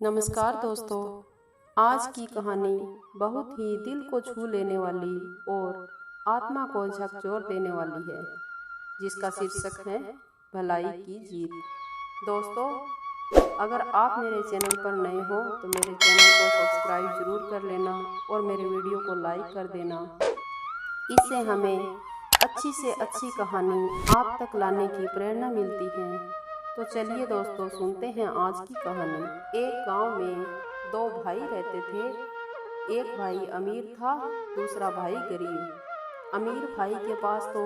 नमस्कार दोस्तों। आज की कहानी बहुत ही दिल को छू लेने वाली और आत्मा को झकझोर देने वाली है, जिसका शीर्षक है भलाई की जीत। दोस्तों, अगर आप मेरे चैनल पर नए हो तो मेरे चैनल को सब्सक्राइब जरूर कर लेना और मेरे वीडियो को लाइक कर देना। इससे हमें अच्छी से अच्छी कहानी आप तक लाने की प्रेरणा मिलती है। तो चलिए दोस्तों, सुनते हैं आज की कहानी। एक गांव में दो भाई रहते थे। एक भाई अमीर था, दूसरा भाई गरीब। अमीर भाई के पास तो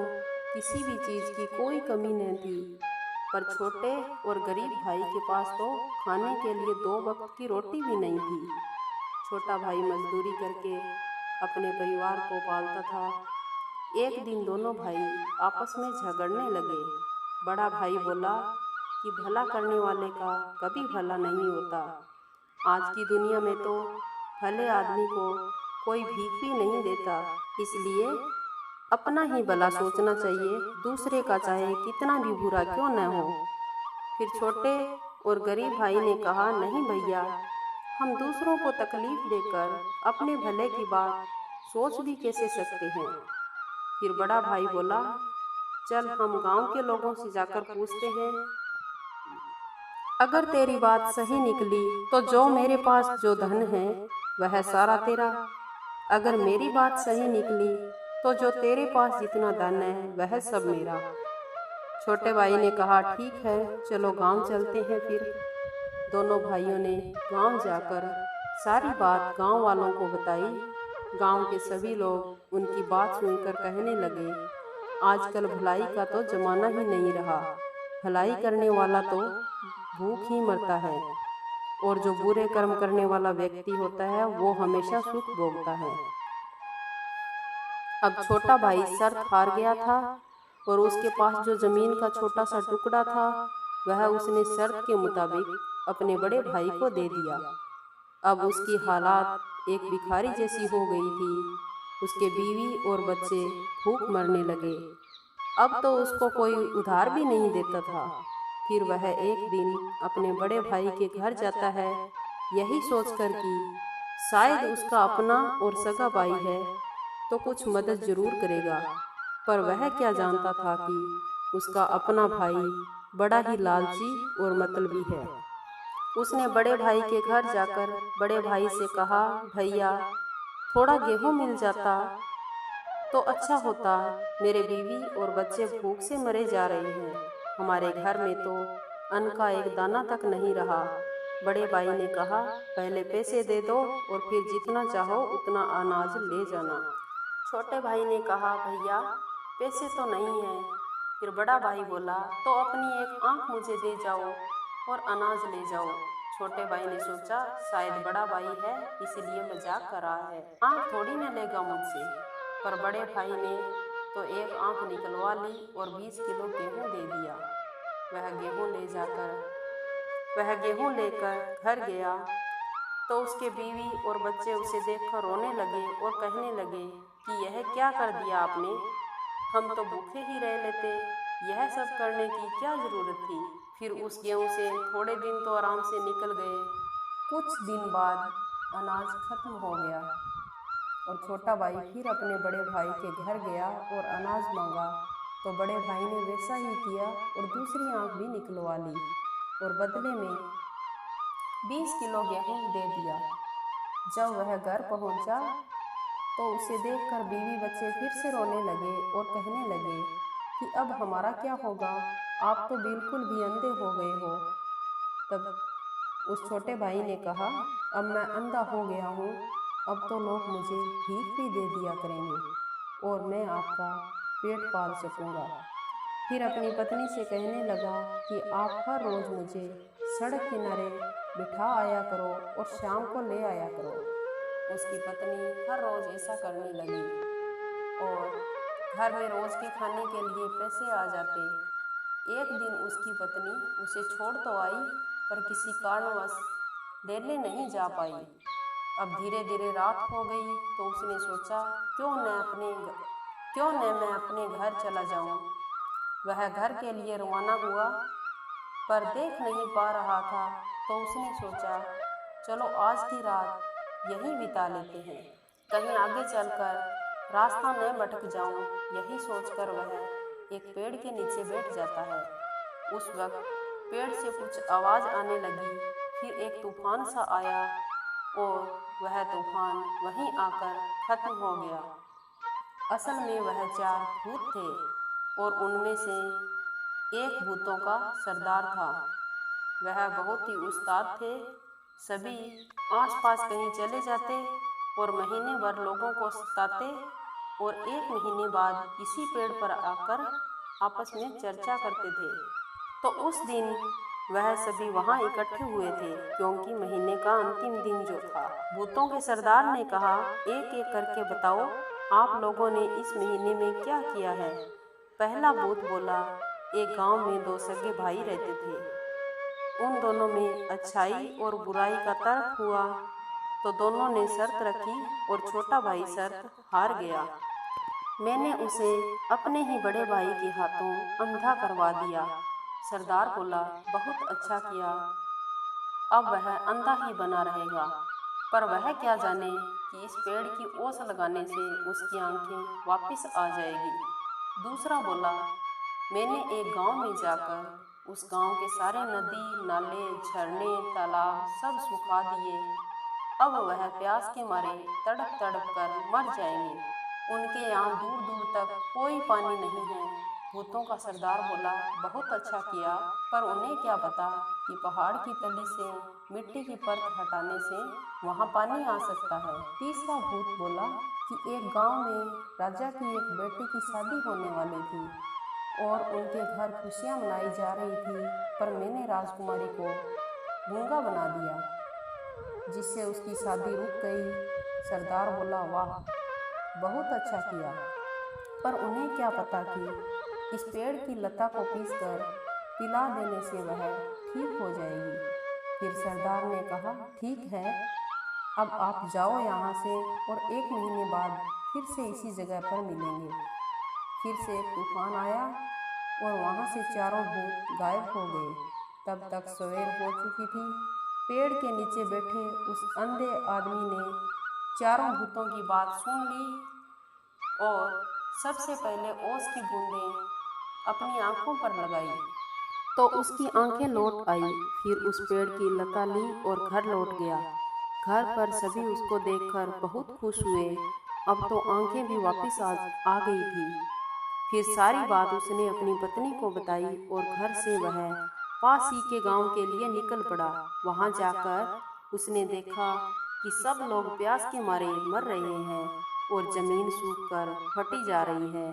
किसी भी चीज़ की कोई कमी नहीं थी, पर छोटे और गरीब भाई के पास तो खाने के लिए 2 वक्त की रोटी भी नहीं थी। छोटा भाई मजदूरी करके अपने परिवार को पालता था। एक दिन दोनों भाई आपस में झगड़ने लगे। बड़ा भाई बोला कि भला करने वाले का कभी भला नहीं होता। आज की दुनिया में तो भले आदमी को कोई भीख भी नहीं देता, इसलिए अपना ही भला सोचना चाहिए, दूसरे का चाहे कितना भी बुरा क्यों न हो। फिर छोटे और गरीब भाई ने कहा, नहीं भैया, हम दूसरों को तकलीफ देकर अपने भले की बात सोच भी कैसे सकते हैं। फिर बड़ा भाई बोला, चल हम गांव के लोगों से जाकर पूछते हैं, अगर तेरी बात सही निकली तो जो मेरे पास जो धन है वह सारा तेरा। अगर मेरी बात सही निकली तो जो तेरे पास जितना धन है वह सब मेरा। छोटे भाई ने कहा, ठीक है, चलो गांव चलते हैं। फिर दोनों भाइयों ने गांव जाकर सारी बात गांव वालों को बताई। गांव के सभी लोग उनकी बात सुनकर कहने लगे, आजकल भलाई का तो जमाना ही नहीं रहा। भलाई करने वाला तो भूख ही मरता है, और जो बुरे कर्म करने वाला व्यक्ति होता है वो हमेशा सुख भोगता है। अब छोटा भाई शर्त हार गया था और उसके पास जो जमीन का छोटा सा टुकड़ा था वह उसने शर्त के मुताबिक अपने बड़े भाई को दे दिया। अब उसकी हालात एक भिखारी जैसी हो गई थी। उसके बीवी और बच्चे भूख मरने लगे। अब तो उसको कोई उधार भी नहीं देता था। फिर वह एक दिन अपने बड़े भाई के घर जाता है, यही सोचकर कि शायद उसका अपना और सगा भाई है तो कुछ मदद जरूर करेगा। पर वह क्या जानता था कि उसका अपना भाई बड़ा ही लालची और मतलबी है। उसने बड़े भाई के घर जाकर बड़े भाई से कहा, भैया, थोड़ा गेहूं मिल जाता तो अच्छा होता। मेरे बीवी और बच्चे भूख से मरे जा रहे हैं। हमारे घर में तो अन्न का एक दाना तक नहीं रहा। बड़े भाई ने कहा, पहले पैसे दे दो और फिर जितना चाहो उतना अनाज ले जाना। छोटे भाई ने कहा, भैया, पैसे तो नहीं है। फिर बड़ा भाई बोला, तो अपनी एक आंख मुझे दे जाओ और अनाज ले जाओ। छोटे भाई ने सोचा, शायद बड़ा भाई है इसलिए मजाक कर रहा है, आंख थोड़ी न लेगा मुझसे। पर बड़े भाई ने तो एक आंख निकलवा ली और 20 किलो गेहूं दे दिया। वह गेहूं लेकर घर गया तो उसके बीवी और बच्चे उसे देखकर रोने लगे और कहने लगे कि यह क्या कर दिया आपने, हम तो भूखे ही रह लेते, यह सब करने की क्या जरूरत थी। फिर उस गेहूं से थोड़े दिन तो आराम से निकल गए। कुछ दिन बाद अनाज खत्म हो गया और छोटा भाई फिर अपने बड़े भाई के घर गया और अनाज मांगा तो बड़े भाई ने वैसा ही किया और दूसरी आंख भी निकलवा ली और बदले में 20 किलो गेहूं दे दिया। जब वह घर पहुंचा तो उसे देखकर बीवी बच्चे फिर से रोने लगे और कहने लगे कि अब हमारा क्या होगा, आप तो बिल्कुल भी अंधे हो गए हो। तब उस छोटे भाई ने कहा, अब मैं अंधा हो गया हूँ, अब तो लोग मुझे भीख भी दे दिया करेंगे और मैं आपका पेट पाल सकूँगा। फिर अपनी पत्नी से कहने लगा कि आप हर रोज़ मुझे सड़क किनारे बिठा आया करो और शाम को ले आया करो। उसकी पत्नी हर रोज़ ऐसा करने लगी और घर में रोज़ के खाने के लिए पैसे आ जाते। एक दिन उसकी पत्नी उसे छोड़ तो आई, पर किसी कारणवश लेने नहीं जा पाई। अब धीरे धीरे रात हो गई तो उसने सोचा, क्यों न मैं अपने घर चला जाऊं। वह घर के लिए रवाना हुआ, पर देख नहीं पा रहा था तो उसने सोचा, चलो आज की रात यहीं बिता लेते हैं, कहीं आगे चलकर रास्ता न भटक जाऊं, यही सोचकर वह एक पेड़ के नीचे बैठ जाता है। उस वक्त पेड़ से कुछ आवाज़ आने लगी, फिर एक तूफान सा आया और वह तूफान वहीं आकर खत्म हो गया। असल में वह 4 भूत थे और उनमें से एक भूतों का सरदार था। वह बहुत ही उस्ताद थे। सभी आसपास कहीं चले जाते और महीने भर लोगों को सताते और 1 महीने बाद इसी पेड़ पर आकर आपस में चर्चा करते थे। तो उस दिन वह सभी वहां इकट्ठे हुए थे, क्योंकि महीने का अंतिम दिन जो था। भूतों के सरदार ने कहा, एक एक करके बताओ, आप लोगों ने इस महीने में क्या किया है। पहला भूत बोला, एक गांव में 2 सगे भाई रहते थे। उन दोनों में अच्छाई और बुराई का तर्क हुआ तो दोनों ने शर्त रखी और छोटा भाई शर्त हार गया। मैंने उसे अपने ही बड़े भाई के हाथों अंधा करवा दिया। सरदार बोला, बहुत अच्छा किया, अब वह अंधा ही बना रहेगा। पर वह क्या जाने कि इस पेड़ की ओस लगाने से उसकी आंखें वापस आ जाएगी। दूसरा बोला, मैंने एक गांव में जाकर उस गांव के सारे नदी, नाले, झरने, तालाब सब सुखा दिए। अब वह प्यास के मारे तड़प तड़प कर मर जाएंगे। उनके यहाँ दूर दूर तक कोई पानी नहीं है। भूतों का सरदार बोला, बहुत अच्छा किया, पर उन्हें क्या पता कि पहाड़ की तली से मिट्टी की परत हटाने से वहाँ पानी आ सकता है। तीसरा भूत बोला कि एक गांव में राजा की एक बेटी की शादी होने वाली थी और उनके घर खुशियाँ मनाई जा रही थी, पर मैंने राजकुमारी को गूंगा बना दिया, जिससे उसकी शादी रुक गई। सरदार बोला, वाह, बहुत अच्छा किया, पर उन्हें क्या पता कि इस पेड़ की लता को पीसकर पिला देने से वह ठीक हो जाएगी। फिर सरदार ने कहा, ठीक है, अब आप जाओ यहाँ से और 1 महीने बाद फिर से इसी जगह पर मिलेंगे। फिर से एक तूफान आया और वहाँ से चारों भूत गायब हो गए। तब तक सवेर हो चुकी थी। पेड़ के नीचे बैठे उस अंधे आदमी ने चारों भूतों की बात सुन ली और सबसे पहले ओस की बूंदें अपनी आंखों पर लगाई तो उसकी आंखें लौट आई। फिर उस पेड़ की लता ली और घर लौट गया। घर पर सभी उसको देखकर बहुत खुश हुए। अब तो आंखें भी वापस आ गई थी। फिर सारी बात उसने अपनी पत्नी को बताई और घर से वह पास ही के गांव के लिए निकल पड़ा। वहां जाकर उसने देखा कि सब लोग प्यास के मारे मर रहे हैं और जमीन सूखकर फटी जा रही है।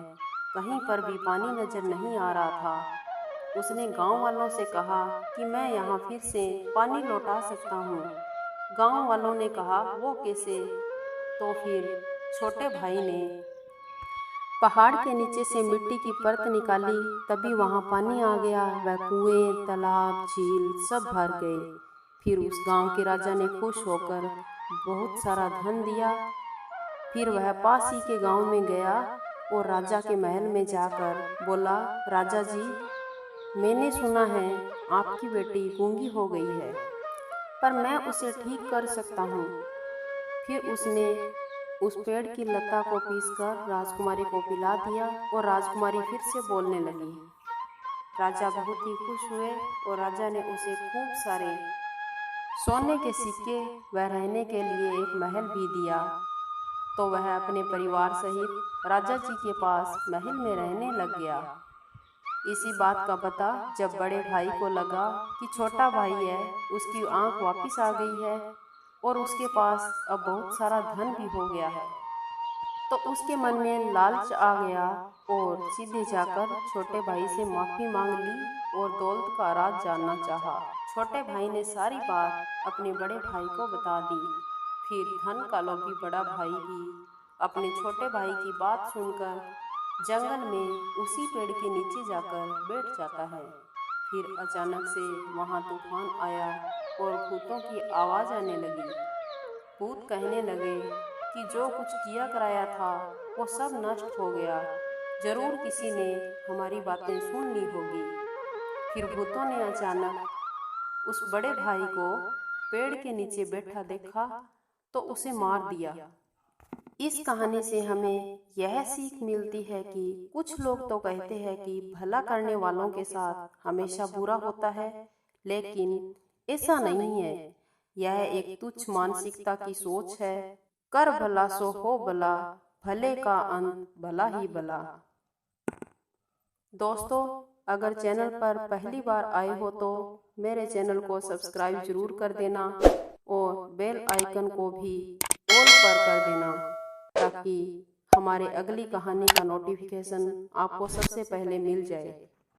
कहीं पर भी पानी नजर नहीं आ रहा था। उसने गांव वालों से कहा कि मैं यहाँ फिर से पानी लौटा सकता हूँ। गांव वालों ने कहा, वो कैसे? तो फिर छोटे भाई ने पहाड़ के नीचे से मिट्टी की परत निकाली, तभी वहाँ पानी आ गया। वह कुएं, तालाब, झील सब भर गए। फिर उस गांव के राजा ने खुश होकर बहुत सारा धन दिया। फिर वह पास ही के गांव में गया और राजा के महल में जाकर बोला, राजा जी, मैंने सुना है आपकी बेटी गूंगी हो गई है, पर मैं उसे ठीक कर सकता हूँ। फिर उसने उस पेड़ की लता को पीसकर राजकुमारी को पिला दिया और राजकुमारी फिर से बोलने लगी। राजा बहुत ही खुश हुए और राजा ने उसे खूब सारे सोने के सिक्के व रहने के लिए एक महल भी दिया। तो वह अपने परिवार सहित राजा जी के पास महल में रहने लग गया। इसी बात का पता जब बड़े भाई को लगा कि छोटा भाई है, उसकी आंख वापस आ गई है और उसके पास अब बहुत सारा धन भी हो गया है, तो उसके मन में लालच आ गया और सीधे जाकर छोटे भाई से माफ़ी मांग ली और दौलत का राज जानना चाहा। छोटे भाई ने सारी बात अपने बड़े भाई को बता दी। फिर धन का लोभी बड़ा भाई भी अपने छोटे भाई की बात सुनकर जंगल में उसी पेड़ के नीचे जाकर बैठ जाता है। फिर अचानक से वहाँ तूफान आया और भूतों की आवाज़ आने लगी। भूत कहने लगे कि जो कुछ किया कराया था वो सब नष्ट हो गया, जरूर किसी ने हमारी बातें सुन ली होगी। फिर भूतों ने अचानक उस बड़े भाई को पेड़ के नीचे बैठा देखा तो उसे मार दिया। इस कहानी से हमें यह सीख मिलती है कि कुछ लोग तो कहते हैं कि भला करने वालों के साथ हमेशा बुरा होता है, लेकिन ऐसा नहीं है। यह एक तुच्छ मानसिकता की सोच है। कर भला सो हो भला, भले का अंत भला ही भला। दोस्तों, अगर चैनल पर पहली बार आए हो तो मेरे चैनल को सब्सक्राइब जरूर कर देना और बेल आइकन को भी ऑल पर कर देना, ताकि हमारे अगली कहानी का नोटिफिकेशन आपको सबसे पहले मिल जाए।